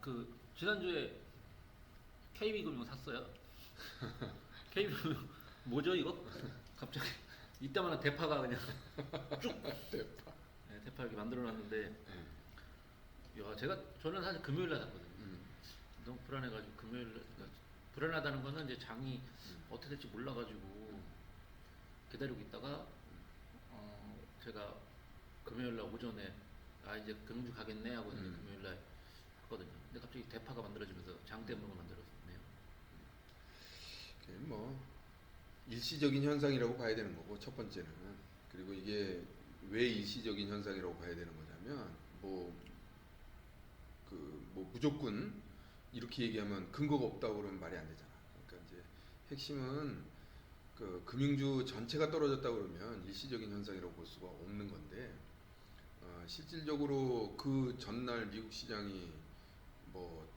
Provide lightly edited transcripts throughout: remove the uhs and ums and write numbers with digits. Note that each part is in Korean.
그 지난주에 KB금융 샀어요. KB금융 뭐죠 이거? 갑자기 이따만한 대파가 그냥 쭉 대파. 네, 대파 이렇게 만들어놨는데, 야 저는 사실 금요일날 샀거든요. 너무 불안해가지고 금요일 불안하다는 거는 이제 장이 어떻게 될지 몰라가지고 기다리고 있다가 제가 금요일날 오전에 이제 금주 가겠네 하고 이제 금요일날 했거든요. 근데 갑자기 대파가 만들어지면서 장 때문에 만들어졌네요. 그게 뭐 일시적인 현상이라고 봐야 되는 거고, 첫 번째는. 그리고 이게 왜 일시적인 현상이라고 봐야 되는 거냐면, 뭐 무조건 이렇게 얘기하면 근거가 없다고 그러면 말이 안 되잖아. 그러니까 이제 핵심은 그 금융주 전체가 떨어졌다 그러면 일시적인 현상이라고 볼 수가 없는 건데, 실질적으로 그 전날 미국 시장이 뭐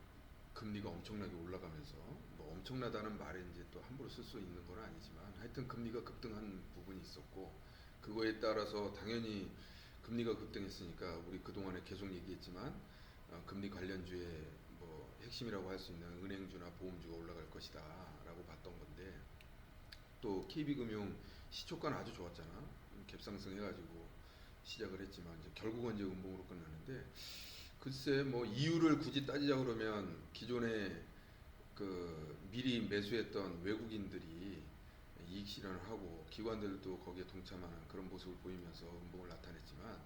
금리가 엄청나게 올라가면서, 뭐 엄청나다는 말에 이제 또 함부로 쓸 수 있는 건 아니지만, 하여튼 금리가 급등한 부분이 있었고, 그거에 따라서 당연히 금리가 급등했으니까 우리 그동안에 계속 얘기했지만, 금리 관련주의 뭐 핵심이라고 할 수 있는 은행주나 보험주가 올라갈 것이다 라고 봤던 건데, 또 KB금융 시초가는 아주 좋았잖아. 갭상승 해가지고 시작을 했지만 이제 결국은 이제 음봉으로 끝났는데, 글쎄 뭐 이유를 굳이 따지자 그러면 기존에 그 미리 매수했던 외국인들이 이익 실현을 하고 기관들도 거기에 동참하는 그런 모습을 보이면서 음봉을 나타냈지만,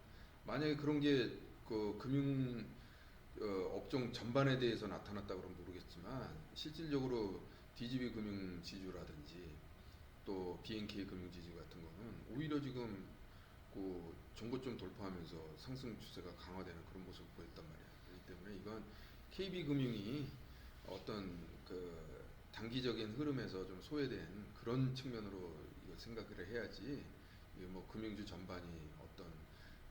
만약에 그런 게 그 금융 업종 전반에 대해서 나타났다 그러면 모르겠지만, 실질적으로 DGB 금융지주라든지 또 BNK 금융지주 같은 거는 오히려 지금 그 전고점 돌파하면서 상승 추세가 강화되는 그런 모습을 보였단 말이야. 그렇기 때문에 이건 KB금융이 어떤 그 단기적인 흐름에서 좀 소외된 그런 측면으로 이걸 생각을 해야지, 이게 뭐 금융주 전반이 어떤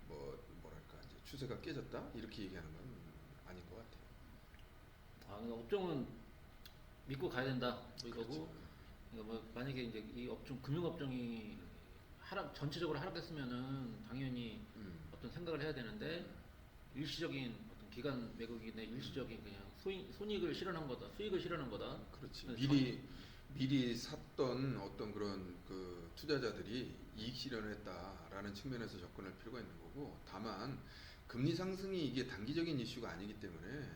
뭐랄까 이제 추세가 깨졌다 이렇게 얘기하는 건 아닌 것 같아요. 그러니까 업종은 믿고 가야 된다 뭐 그렇죠. 이거고, 그러니까 뭐 만약에 이제 이 업종 금융업종이 전체적으로 하락했으면은 당연히 어떤 생각을 해야 되는데, 일시적인 어떤 기관 외국인의 일시적인 그냥 손익을 실현한 거다, 수익을 실현한 거다. 그렇지. 근데 미리 샀던 어떤 그런 그 투자자들이 이익 실현을 했다라는 측면에서 접근할 필요가 있는 거고, 다만 금리 상승이 이게 단기적인 이슈가 아니기 때문에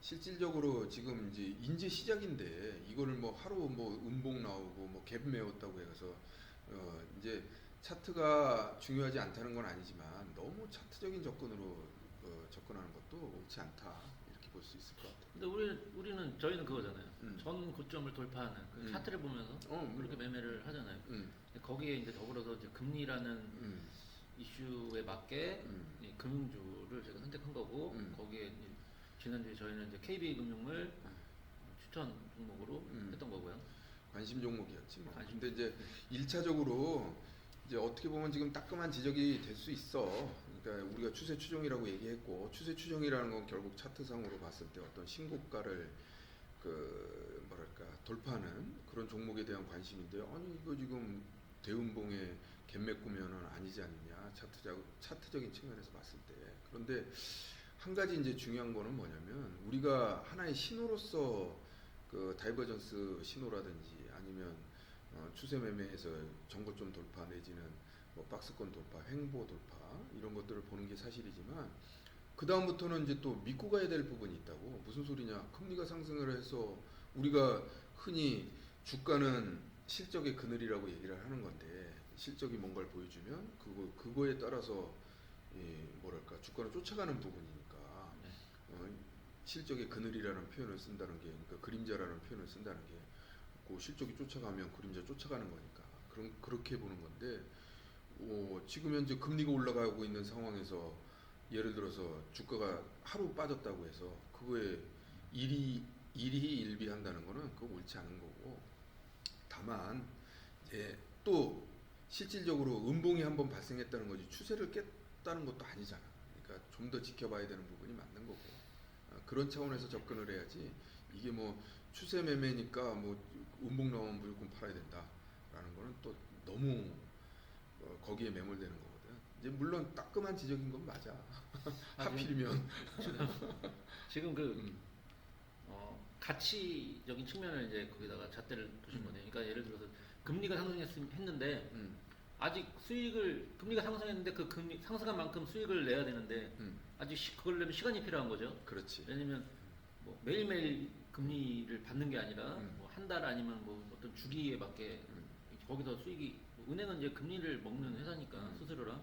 실질적으로 지금 이제 인제 시작인데, 이거를 뭐 하루 뭐 음봉 나오고 뭐 갭 메웠다고 해서 이제 차트가 중요하지 않다는 건 아니지만, 너무 차트적인 접근으로 접근하는 것도 옳지 않다 이렇게 볼 수 있을 것 같아요. 근데 저희는 그거잖아요. 전 고점을 돌파하는 그 차트를 보면서 그렇게 매매를 하잖아요. 근데 거기에 이제 더불어서 이제 금리라는 이슈에 맞게 이 금융주를 제가 선택한 거고, 거기에 이제 지난주에 저희는 이제 KB금융을 추천 종목으로 했던 거고요. 관심 종목이었지 뭐. 관심 근데 이제 1차적으로 이제 어떻게 보면 지금 따끔한 지적이 될 수 있어. 그러니까 우리가 추세 추종이라고 얘기했고, 추세 추종이라는 건 결국 차트상으로 봤을 때 어떤 신고가를 그 뭐랄까 돌파하는 그런 종목에 대한 관심인데, 아니 이거 지금 대음봉에 갭 메꾸면은 아니지 않느냐, 차트적인 측면에서 봤을 때. 그런데 한 가지 이제 중요한 거는 뭐냐면, 우리가 하나의 신호로서 그 다이버전스 신호라든지 아니면 추세 매매에서 전고점 돌파 내지는 뭐 박스권 돌파, 횡보 돌파 이런 것들을 보는 게 사실이지만, 그 다음부터는 이제 또 믿고 가야 될 부분이 있다고. 무슨 소리냐? 금리가 상승을 해서 우리가 흔히 주가는 실적의 그늘이라고 얘기를 하는 건데, 실적이 뭔가를 보여주면 그거에 따라서 뭐랄까 주가는 쫓아가는 부분이니까, 네. 실적의 그늘이라는 표현을 쓴다는 게, 그러니까 그림자라는 표현을 쓴다는 게, 그 실적이 쫓아가면 그림자 쫓아가는 거니까 그렇게 보는 건데, 지금 현재 금리가 올라가고 있는 상황에서 예를 들어서 주가가 하루 빠졌다고 해서 그거에 일희일비한다는 거는 그거 옳지 않은 거고, 다만 이제 또 실질적으로 음봉이 한번 발생했다는 거지 추세를 깼다는 것도 아니잖아. 그러니까 좀 더 지켜봐야 되는 부분이 맞는 거고, 그런 차원에서 접근을 해야지, 이게 뭐 추세 매매니까 뭐 음봉 나오면 무조건 팔아야 된다라는 거는 또 너무 거기에 매몰되는 거거든. 이제 물론 따끔한 지적인 건 맞아. 하필이면 지금 그 가치적인 측면을 이제 거기다가 잣대를 두신 음. 거네요. 그러니까 예를 들어서 금리가 상승했는데 음. 아직 수익을 금리가 상승했는데 그 금리 상승한 만큼 수익을 내야 되는데 음. 아직 그걸 내면 시간이 필요한 거죠. 그렇지. 왜냐면 뭐 매일매일 금리를 받는 게 아니라 음. 뭐 한 달 아니면 뭐 어떤 주기에 맞게 거기서 수익이 은행은 이제 금리를 먹는 회사니까 스스로랑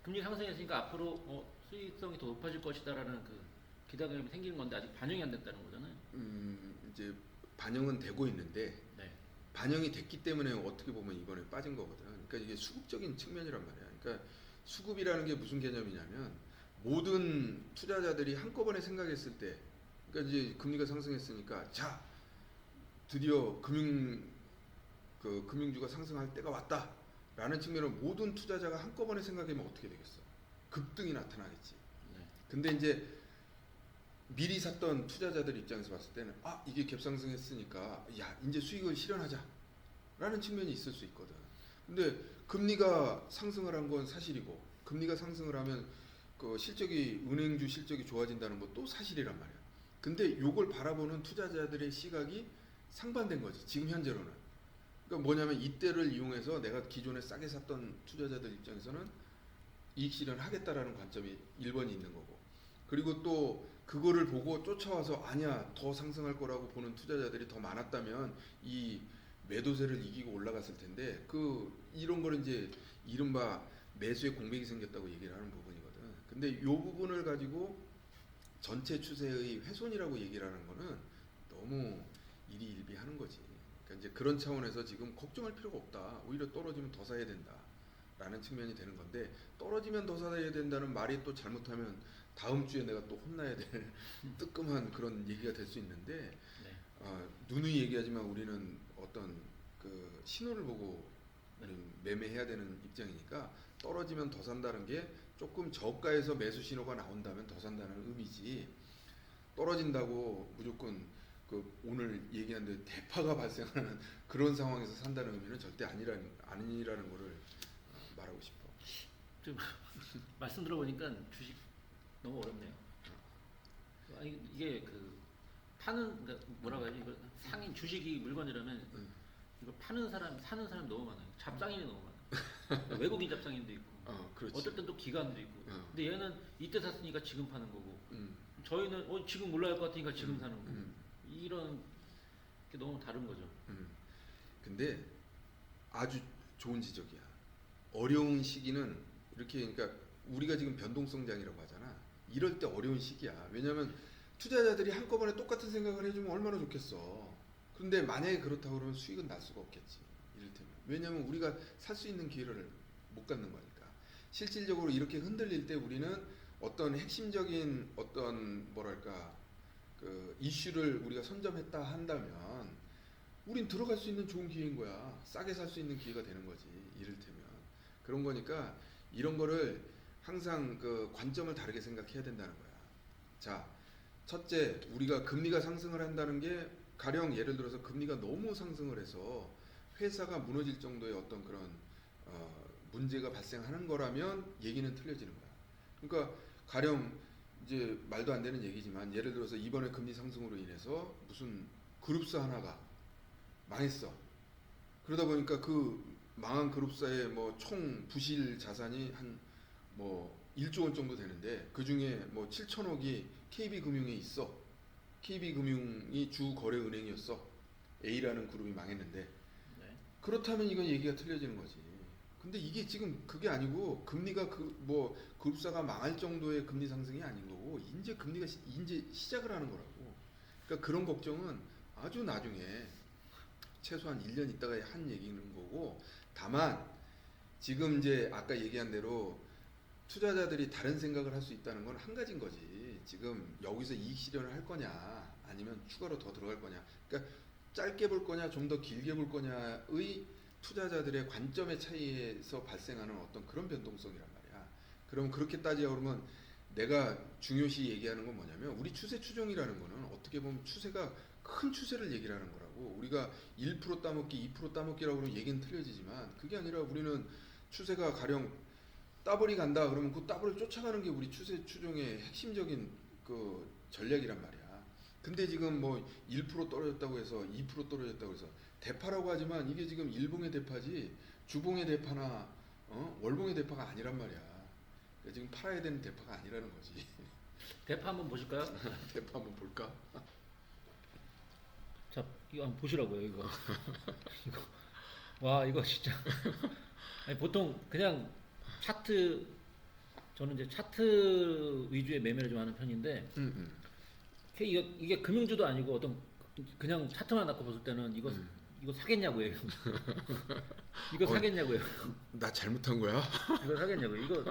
금리 상승했으니까 앞으로 수익성이 더 높아질 것이다라는 그 기대감이 생기는 건데 아직 반영이 안 됐다는 거잖아요. 이제 반영은 되고 있는데 네. 반영이 됐기 때문에 어떻게 보면 이번에 빠진 거거든. 그러니까 이게 수급적인 측면이란 말이야. 그러니까 수급이라는 게 무슨 개념이냐면 모든 투자자들이 한꺼번에 생각했을 때, 그러니까 이제 금리가 상승했으니까 자 드디어 금융주가 상승할 때가 왔다라는 측면으로 모든 투자자가 한꺼번에 생각하면 어떻게 되겠어? 급등이 나타나겠지. 네. 근데 이제 미리 샀던 투자자들 입장에서 봤을 때는 이게 갭상승했으니까 야 이제 수익을 실현하자라는 측면이 있을 수 있거든. 근데 금리가 상승을 한 건 사실이고 금리가 상승을 하면 그 실적이 은행주 실적이 좋아진다는 것도 사실이란 말이야. 근데 요걸 바라보는 투자자들의 시각이 상반된 거지 지금 현재로는. 그러니까 뭐냐면 이때를 이용해서 내가 기존에 싸게 샀던 투자자들 입장에서는 이익 실현하겠다라는 관점이 1번이 있는 거고, 그리고 또 그거를 보고 쫓아와서 아니야 더 상승할 거라고 보는 투자자들이 더 많았다면 이 매도세를 이기고 올라갔을 텐데 이런 거는 이제 이른바 매수의 공백이 생겼다고 얘기를 하는 부분이거든. 근데 이 부분을 가지고 전체 추세의 훼손이라고 얘기를 하는 거는 너무 일희일비하는 거지. 그러니까 이제 그런 차원에서 지금 걱정할 필요가 없다. 오히려 떨어지면 더 사야 된다. 라는 측면이 되는 건데, 떨어지면 더 사야 된다는 말이 또 잘못하면 다음 주에 내가 또 혼나야 될 뜨끔한 그런 얘기가 될 수 있는데, 네. 누누이 얘기하지만 우리는 어떤 그 신호를 보고 우리는 매매해야 되는 입장이니까 떨어지면 더 산다는 게 조금 저가에서 매수 신호가 나온다면 더 산다는 의미지, 떨어진다고 무조건 그 오늘 얘기한 대로 대파가 발생하는 그런 상황에서 산다는 의미는 절대 아니라는 거를 말하고 싶어. 좀 말씀 들어보니까 주식 너무 어렵네요. 아니 이게 그 파는 그러니까 뭐라고 해야지 이거 상인 주식이 물건이라면 이거 파는 사람 사는 사람 너무 많아요. 잡상인이 너무 많아요. 외국인 잡상인도 있고 그렇지. 어떨 땐 또 기관도 있고. 근데 얘는 이때 샀으니까 지금 파는 거고 저희는 지금 올라갈 것 같으니까 지금 사는 거고. 이런 게 너무 다른 거죠. 근데 아주 좋은 지적이야. 어려운 시기는 이렇게, 그러니까 우리가 지금 변동성장이라고 하잖아. 이럴 때 어려운 시기야. 왜냐면 투자자들이 한꺼번에 똑같은 생각을 해주면 얼마나 좋겠어. 그런데 만약에 그렇다고 그러면 수익은 날 수가 없겠지. 이를테면. 왜냐면 우리가 살 수 있는 기회를 못 갖는 거니까. 실질적으로 이렇게 흔들릴 때 우리는 어떤 핵심적인 어떤 뭐랄까 그 이슈를 우리가 선점했다 한다면 우린 들어갈 수 있는 좋은 기회인 거야. 싸게 살 수 있는 기회가 되는 거지. 이를테면. 그런 거니까 이런 거를 항상 그 관점을 다르게 생각해야 된다는 거야. 자, 첫째, 우리가 금리가 상승을 한다는 게 가령 예를 들어서 금리가 너무 상승을 해서 회사가 무너질 정도의 어떤 그런 문제가 발생하는 거라면 얘기는 틀려지는 거야. 그러니까 가령 이제 말도 안 되는 얘기지만 예를 들어서 이번에 금리 상승으로 인해서 무슨 그룹사 하나가 망했어. 그러다 보니까 그 망한 그룹사의 뭐 총 부실 자산이 한 뭐 1조 원 정도 되는데 그 중에 뭐 7천억이 KB금융에 있어. KB금융이 주 거래 은행이었어. A라는 그룹이 망했는데. 네. 그렇다면 이건 얘기가 틀려지는 거지. 근데 이게 지금 그게 아니고 금리가 그룹사가 망할 정도의 금리 상승이 아닌 거고 이제 금리가 이제 시작을 하는 거라고. 그러니까 그런 걱정은 아주 나중에 최소한 1년 있다가 한 얘기는 거고, 다만 지금 이제 아까 얘기한 대로 투자자들이 다른 생각을 할 수 있다는 건 한 가지인 거지. 지금 여기서 이익 실현을 할 거냐 아니면 추가로 더 들어갈 거냐, 그러니까 짧게 볼 거냐 좀 더 길게 볼 거냐의 투자자들의 관점의 차이에서 발생하는 어떤 그런 변동성이란 말이야. 그럼 그렇게 따지자 그러면 내가 중요시 얘기하는 건 뭐냐면 우리 추세 추종이라는 거는 어떻게 보면 추세가 큰 추세를 얘기를 하는 거라고. 우리가 1% 따먹기 2% 따먹기라고 그러면 얘기는 틀려지지만 그게 아니라 우리는 추세가 가령 더블이 간다 그러면 그 더블을 쫓아가는 게 우리 추세 추종의 핵심적인 그 전략이란 말이야. 근데 지금 뭐 1% 떨어졌다고 해서 2% 떨어졌다고 해서 대파라고 하지만 이게 지금 일봉의 대파지 주봉의 대파나 월봉의 대파가 아니란 말이야. 그러니까 지금 팔아야 되는 대파가 아니라는 거지. 대파 한번 보실까요? 대파 한번 볼까? 자, 이거 한번 보시라고요, 이거. 이거. 와, 이거 진짜. 아니, 보통 그냥 차트, 저는 이제 차트 위주의 매매를 좀 하는 편인데, 이게 금융주도 아니고 어떤 그냥 차트만 갖고 봤을 때는 이거 사겠냐고요. 이거 사겠냐고요. 나 잘못한 거야? 이거 사겠냐고요. 이거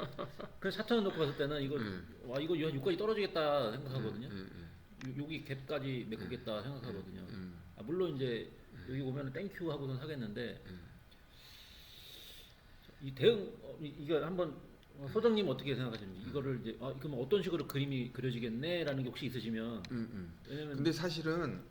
그냥 차트만 놓고 봤을 때는 이거 와 이거 여기까지 떨어지겠다 생각하거든요. 여기 갭까지 메꾸겠다 생각하거든요. 아, 물론 이제 여기 오면 땡큐 하고선 사겠는데 이 대응 이거 한번 소장님 어떻게 생각하시는지 이거를 이제 그럼 어떤 식으로 그림이 그려지겠네라는 게 혹시 있으시면 왜냐면 근데 사실은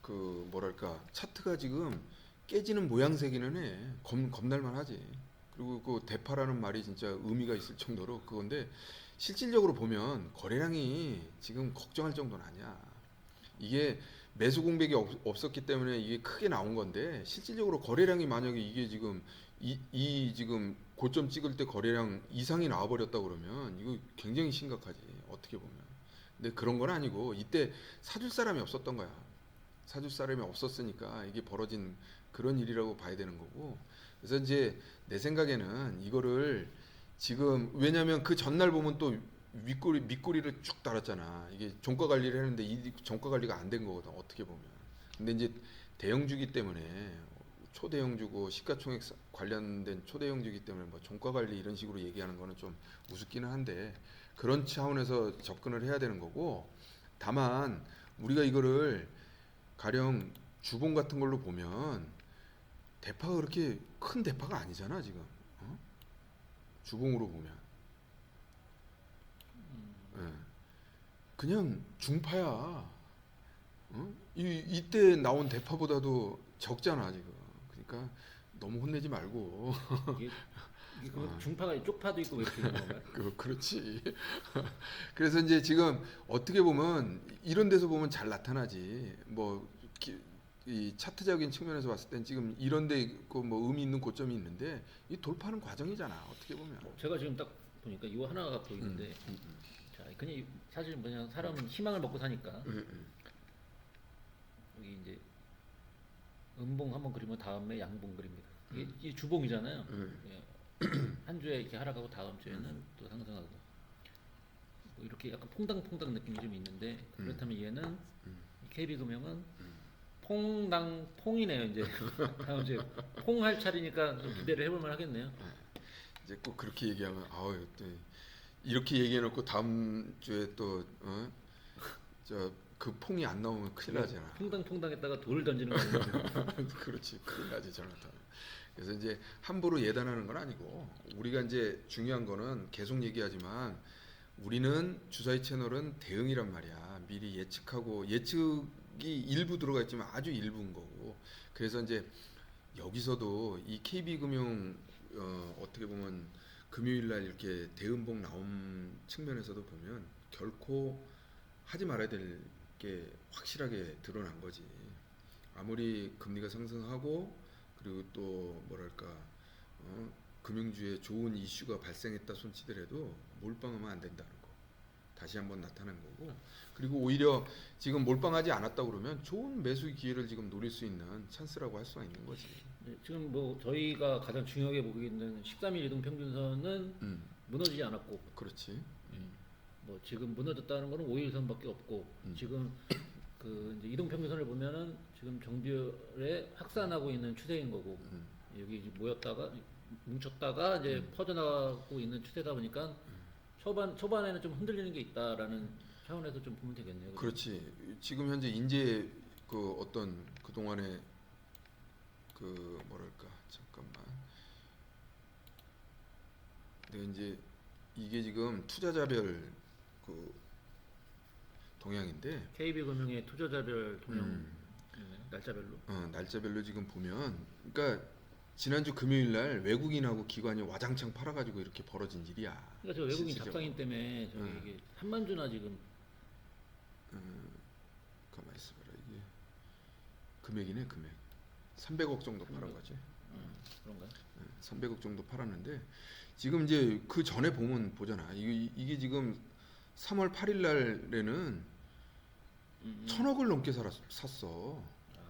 그 뭐랄까 차트가 지금 깨지는 모양새기는 해. 겁날만 하지. 그리고 그 대파라는 말이 진짜 의미가 있을 정도로 그건데 실질적으로 보면 거래량이 지금 걱정할 정도는 아니야. 이게 매수 공백이 없었기 때문에 이게 크게 나온 건데 실질적으로 거래량이 만약에 이게 지금 이 지금 고점 찍을 때 거래량 이상이 나와버렸다 그러면 이거 굉장히 심각하지 어떻게 보면. 근데 그런 건 아니고 이때 사줄 사람이 없었던 거야. 사줄 사람이 없었으니까 이게 벌어진 그런 일이라고 봐야 되는 거고. 그래서 이제 내 생각에는 이거를 지금 왜냐면 그 전날 보면 또 밑꼬리를 쭉 달았잖아. 이게 종가 관리를 했는데 이 종가 관리가 안 된 거거든 어떻게 보면. 근데 이제 대형주기 때문에 초대형주고 시가총액 관련된 초대형주기 때문에 뭐 종가 관리 이런 식으로 얘기하는 거는 좀 우습기는 한데 그런 차원에서 접근을 해야 되는 거고. 다만 우리가 이거를 가령 주봉 같은 걸로 보면 대파가 그렇게 큰 대파가 아니잖아 지금. 주봉으로 보면 예. 그냥 중파야. 이때 나온 대파보다도 적잖아 지금. 그러니까 너무 혼내지 말고. 이게 중파가 쪽파도 있고 왜 이렇게 있는 건가요? 그렇지. 그래서 이제 지금 어떻게 보면 이런 데서 보면 잘 나타나지. 뭐 이 차트적인 측면에서 봤을 땐 지금 이런데 있고 뭐 의미 있는 고점이 있는데 이 돌파하는 과정이잖아. 어떻게 보면. 제가 지금 딱 보니까 이거 하나가 보이는데, 자, 그냥 사실 그냥 사람은 희망을 먹고 사니까 여기 이제 음봉 한번 그리면 다음에 양봉 그립니다. 이게 주봉이잖아요. 예. 한 주에 이렇게 하락하고 다음 주에는 또 상승하고 뭐 이렇게 약간 퐁당퐁당 느낌이 좀 있는데 그렇다면 얘는 KB금융은 퐁이네요 이제. 다음 주에 퐁할 차리니까 좀 기대를 해볼만 하겠네요. 이제 꼭 그렇게 얘기하면 아우 또 이렇게 얘기해놓고 다음 주에 또 저 그 퐁이 안 나오면 큰일 나잖아. 퐁당퐁당했다가 돌을 던지는 거예요. 그렇지 큰일 나지 잘못하면. 그래서 이제 함부로 예단하는 건 아니고 우리가 이제 중요한 거는 계속 얘기하지만 우리는 주사위 채널은 대응이란 말이야. 미리 예측하고 예측이 일부 들어가 있지만 아주 일부인 거고. 그래서 이제 여기서도 이 KB금융 어떻게 보면 금요일날 이렇게 대음봉 나온 측면에서도 보면 결코 하지 말아야 될 게 확실하게 드러난 거지. 아무리 금리가 상승하고 그리고 또 뭐랄까 금융주에 좋은 이슈가 발생했다 손치더라도 몰빵하면 안 된다는 거 다시 한번 나타난 거고. 그리고 오히려 지금 몰빵하지 않았다 그러면 좋은 매수 기회를 지금 노릴 수 있는 찬스라고 할 수가 있는 거지. 네, 지금 뭐 저희가 가장 중요하게 보고 있는 13일 이동 평균선은 무너지지 않았고, 그렇지. 뭐 지금 무너졌다는 거는 5일선밖에 없고, 지금 그 이제 이동 평균선을 보면은 지금 정비율에 확산하고 있는 추세인 거고, 여기 이제 모였다가 뭉쳤다가 이제 퍼져나가고 있는 추세다 보니까 초반에는 좀 흔들리는 게 있다라는 차원에서 좀 보면 되겠네요. 그죠? 그렇지. 지금 현재 인제 그 어떤 그 동안에 그 뭐랄까 잠깐만. 근데 이제 이게 지금 투자자별 그 동향인데 KB금융의 투자자별 동향 날짜별로. 날짜별로 지금 보면 그러니까 지난주 금요일 날 외국인하고 기관이 와장창 팔아가지고 이렇게 벌어진 일이야. 그러니까 저 외국인 실질적으로. 잡상인 때문에 저기 이게 3만 주나 지금 금액이네 금액. 300억 정도 팔은 거지. 그런가요? 300억 정도 팔았는데 지금 이제 그 전에 보면 보잖아. 이게 지금 3월 8일 날에는 1,000억을 넘게 샀어.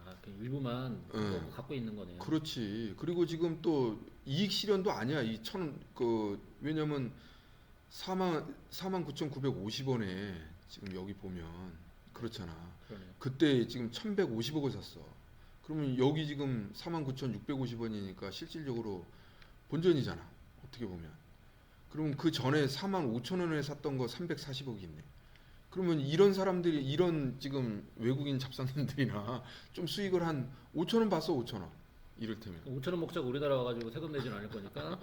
아, 그 일부만 응. 갖고 있는 거네요. 그렇지. 그리고 지금 또 이익 실현도 아니야. 왜냐면 49,950원에 지금 여기 보면 그렇잖아. 그러네요. 그때 지금 1,150억을 샀어. 그러면 여기 지금 49,650원이니까 실질적으로 본전이잖아. 어떻게 보면. 그러면 그 전에 45,000원에 샀던 거 340억이 있네. 그러면 이런 사람들이 이런 지금 외국인 잡상인들이나 좀 수익을 한 5,000원 봤어 5,000원 이를테면. 5천 원 먹자고 우리나라 와가지고 세금 내진 않을 거니까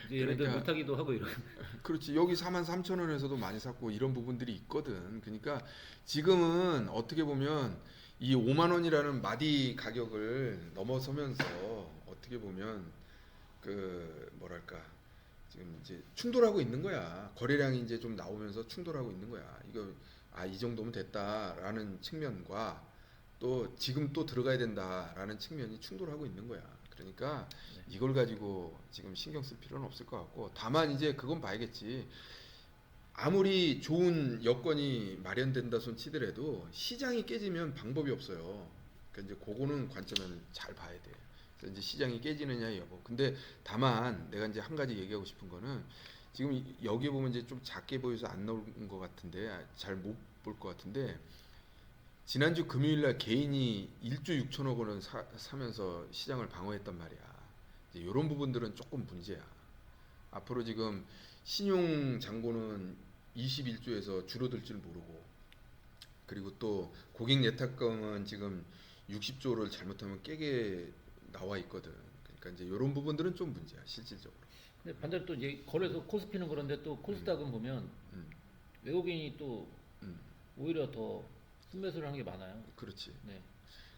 이제 얘네들 그러니까 물타기도 하고 이런. 그렇지. 여기 43,000원에서도 많이 샀고 이런 부분들이 있거든. 그러니까 지금은 어떻게 보면 이 5만 원이라는 마디 가격을 넘어서면서 어떻게 보면 그 뭐랄까 지금 이제 충돌하고 있는 거야. 거래량이 이제 좀 나오면서 충돌하고 있는 거야. 이거 이 정도면 됐다라는 측면과 또 지금 또 들어가야 된다라는 측면이 충돌하고 있는 거야. 그러니까 네. 이걸 가지고 지금 신경 쓸 필요는 없을 것 같고 다만 이제 그건 봐야겠지. 아무리 좋은 여건이 마련된다 손 치더라도 시장이 깨지면 방법이 없어요. 그러니까 이제 그거는 관점을 잘 봐야 돼. 그래서 이제 시장이 깨지느냐 여부. 근데 다만 내가 이제 한 가지 얘기하고 싶은 거는 지금 여기 보면 이제 좀 작게 보여서 안 나온 것 같은데 잘 못 볼 것 같은데 지난주 금요일 날 개인이 1조 6천억 원을 사면서 시장을 방어했단 말이야. 이제 이런 부분들은 조금 문제야. 앞으로 지금 신용 잔고는 21조에서 줄어들 줄 모르고 그리고 또 고객 예탁금은 지금 60조를 잘못하면 깨게 나와 있거든. 그러니까 이제 이런 부분들은 좀 문제야 실질적으로. 근데 반대로 또 이제 거래소 코스피는 그런데 또 코스닥은 보면 음, 외국인이 또 음, 오히려 더 순매수를 하는 게 많아요. 그렇지. 네.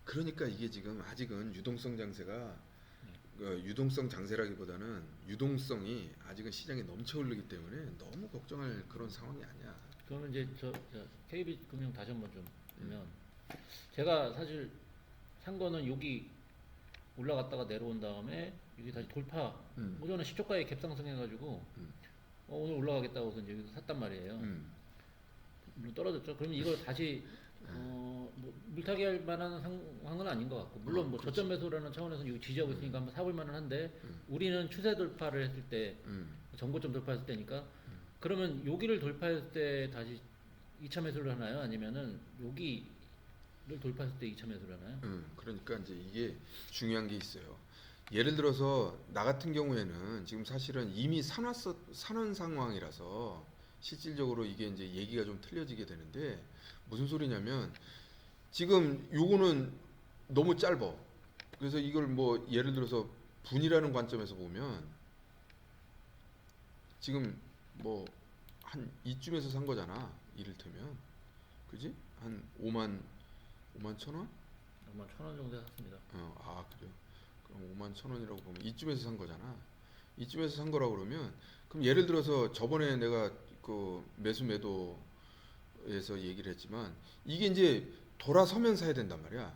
그러니까 이게 지금 아직은 유동성 장세가 네. 유동성 장세라기보다는 유동성이 아직은 시장에 넘쳐 흐르기 때문에 너무 걱정할 그런 상황이 아니야. 그러면 이제 저 KB금융 다시 한번 좀 보면 제가 사실 산 거는 여기 올라갔다가 내려온 다음에 여기 다시 돌파. 오전에 시초가에 갭상승해가지고 음. 오늘 올라가겠다고 해서 이제 여기서 샀단 말이에요. 물론 떨어졌죠. 그러면 이걸 다시 뭐 물타기 할 만한 상황은 아닌 것 같고 물론 뭐 그렇지. 저점 매수라는 차원에서 이거 지지하고 있으니까 한번 사볼 만은 한데 우리는 추세 돌파를 했을 때 전고점 돌파했을 때니까 그러면 여기를 돌파했을 때 다시 2차 매수를 하나요? 아니면은 여기를 돌파했을 때 2차 매수를 하나요? 그러니까 이제 이게 중요한 게 있어요. 예를 들어서 나 같은 경우에는 지금 사실은 이미 사는 상황이라서 실질적으로 이게 이제 얘기가 좀 틀려지게 되는데 무슨 소리냐면 지금 요거는 너무 짧아. 그래서 이걸 뭐 예를 들어서 분이라는 관점에서 보면 지금 뭐 한 이쯤에서 산 거잖아. 이를테면 그지? 한 5만 천 원? 아마 1,000원 정도에 샀습니다. 그래요. 그럼 5만 천 원이라고 보면 이쯤에서 산 거잖아. 이쯤에서 산 거라고 그러면 그럼 예를 들어서 저번에 내가 그 매수 매도에서 얘기를 했지만 이게 이제 돌아서면 사야 된단 말이야.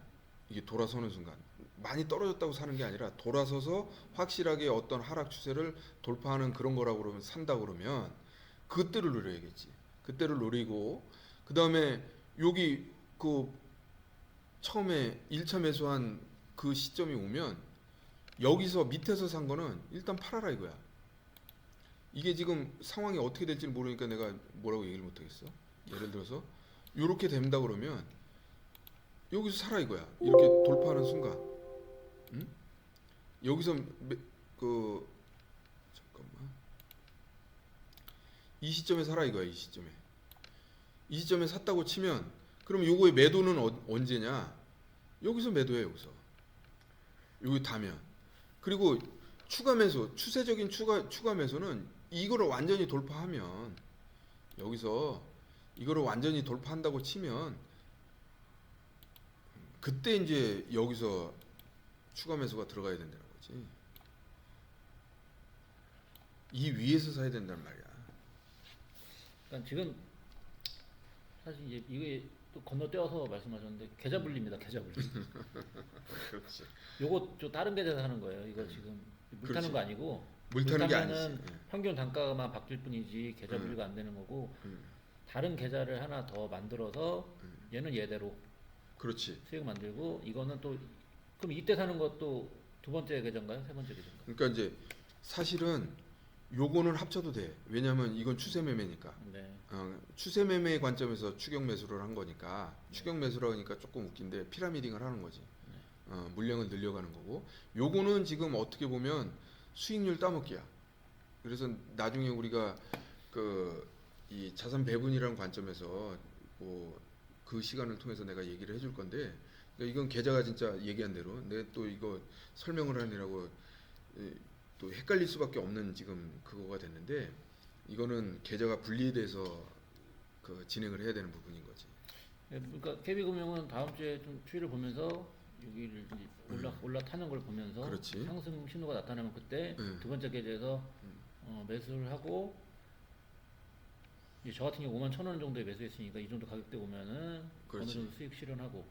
이게 돌아서는 순간 많이 떨어졌다고 사는 게 아니라 돌아서서 확실하게 어떤 하락 추세를 돌파하는 그런 거라고 그러면 산다 그러면 그때를 노려야겠지. 그때를 노리고 그 다음에 여기 그 처음에 1차 매수한 그 시점이 오면 여기서 밑에서 산 거는 일단 팔아라 이거야. 이게 지금 상황이 어떻게 될지 모르니까 내가 뭐라고 얘기를 못 하겠어. 예를 들어서 이렇게 된다 그러면 여기서 사라 이거야. 이렇게 돌파하는 순간, 응? 여기서 그 잠깐만 이 시점에 사라 이거야. 이 시점에 샀다고 치면 그럼 요거의 매도는 언제냐? 여기서 매도해 여기서. 여기 다면 그리고 추가 매수 추세적인 추가 매수는 이거를 완전히 돌파하면 여기서 이거를 완전히 돌파한다고 치면 그때 이제 여기서 추가 매수가 들어가야 된다는 거지. 이 위에서 사야 된단 말이야. 그러니까 지금 사실 이제 이게 또 건너뛰어서 말씀하셨는데 계좌 분리입니다. 계좌 분리. 그렇지. 요거 저 다른 계좌에서 하는 거예요. 이거 지금 물 그렇지. 타는 거 아니고 물 타는 게 타면은 아니지. 예. 평균 단가만 바뀔 뿐이지 계좌 분리가 안 되는 거고 다른 계좌를 하나 더 만들어서 얘는 얘대로 그렇지. 수익 만들고 이거는 또 그럼 이때 사는 것도 두 번째 계좌인가요? 세 번째 계좌인가요? 그러니까 이제 사실은 요거는 합쳐도 돼. 왜냐면 이건 추세 매매니까. 네. 추세 매매의 관점에서 추격 매수를 한 거니까 추격 매수라 하니까 조금 웃긴데 피라미딩을 하는 거지. 물량을 늘려가는 거고. 요거는 지금 어떻게 보면 수익률 따먹기야. 그래서 나중에 우리가 그 이 자산 배분이라는 관점에서 뭐 그 시간을 통해서 내가 얘기를 해줄 건데 그러니까 이건 계좌가 진짜 얘기한 대로 내가 또 이거 설명을 하느라고 또 헷갈릴 수밖에 없는 지금 그거가 됐는데 이거는 계좌가 분리돼서 그 진행을 해야 되는 부분인 거지. 예, 그러니까 KB금융은 다음 주에 좀 추이를 보면서 여기를 이제 올라타는 걸 보면서 그렇지. 상승 신호가 나타나면 그때 두 번째 계좌에서 매수를 하고 이제 저 같은 경우 51,000원 정도에 매수했으니까 이 정도 가격대 보면은 그렇지. 어느 정도 수익 실현하고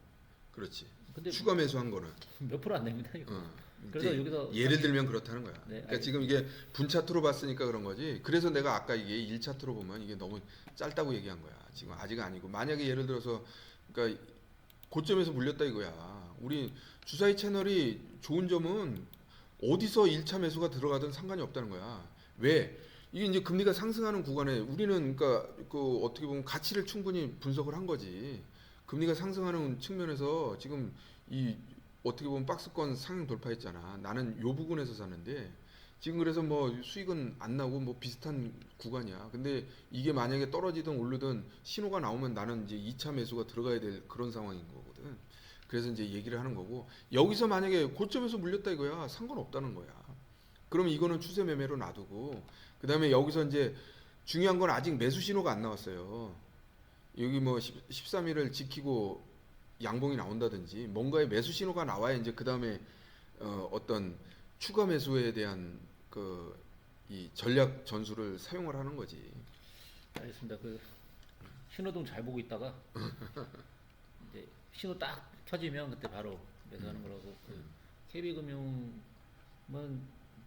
그렇지. 근데 추가 매수한 거는 몇 프로 안 냅니다 이거. 어, 그래서 이제 여기서 예를 들면 그렇다는 거야. 네, 그러니까 지금 이게 분차트로 봤으니까 그런 거지. 그래서 내가 아까 이게 1차트로 보면 이게 너무 짧다고 얘기한 거야. 지금 아직 아니고 만약에 예를 들어서 그러니까 고점에서 물렸다 이거야. 우리 주사위 채널이 좋은 점은 어디서 1차 매수가 들어가든 상관이 없다는 거야. 왜? 이게 이제 금리가 상승하는 구간에 우리는 그러니까 그 어떻게 보면 가치를 충분히 분석을 한 거지. 금리가 상승하는 측면에서 지금 이 어떻게 보면 박스권 상향 돌파했잖아. 나는 요 부분에서 샀는데 지금 그래서 뭐 수익은 안 나고 뭐 비슷한 구간이야. 근데 이게 만약에 떨어지든 오르든 신호가 나오면 나는 이제 2차 매수가 들어가야 될 그런 상황인 거거든. 그래서 이제 얘기를 하는 거고 여기서 만약에 고점에서 물렸다 이거야. 상관없다는 거야. 그럼 이거는 추세 매매로 놔두고 그다음에 여기서 이제 중요한 건 아직 매수 신호가 안 나왔어요. 여기 뭐 13일을 지키고 양봉이 나온다든지 뭔가의 매수 신호가 나와야 이제 그다음에 어떤 추가 매수에 대한 그 이 전략 전술을 사용을 하는 거지. 알겠습니다. 그 신호등 잘 보고 있다가 이제 신호 딱 켜지면 그때 바로 매수하는 거라고. 그 KB금융은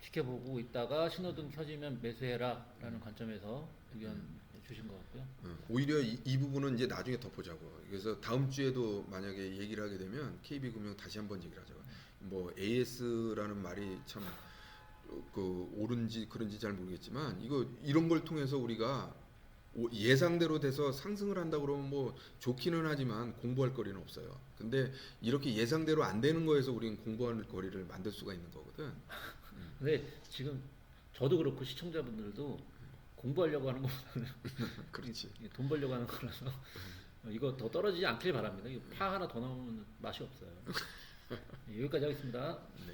지켜보고 있다가 신호등 켜지면 매수해라라는 관점에서 의견 주신 것 같고요. 오히려 이 부분은 이제 나중에 더 보자고. 그래서 다음 주에도 만약에 얘기를 하게 되면 KB금융 다시 한번 얘기를 하자고. 뭐 AS라는 말이 참 그 옳은지 그런지 잘 모르겠지만 이거 이런 걸 통해서 우리가 예상대로 돼서 상승을 한다 그러면 뭐 좋기는 하지만 공부할 거리는 없어요. 근데 이렇게 예상대로 안 되는 거에서 우리는 공부할 거리를 만들 수가 있는 거거든. 근데 지금 저도 그렇고 시청자분들도 공부하려고 하는 것보다는 그렇지. 돈 벌려고 하는 거라서 이거 더 떨어지지 않길 바랍니다. 이거 파 하나 더 나오면 맛이 없어요. 여기까지 하겠습니다. 네.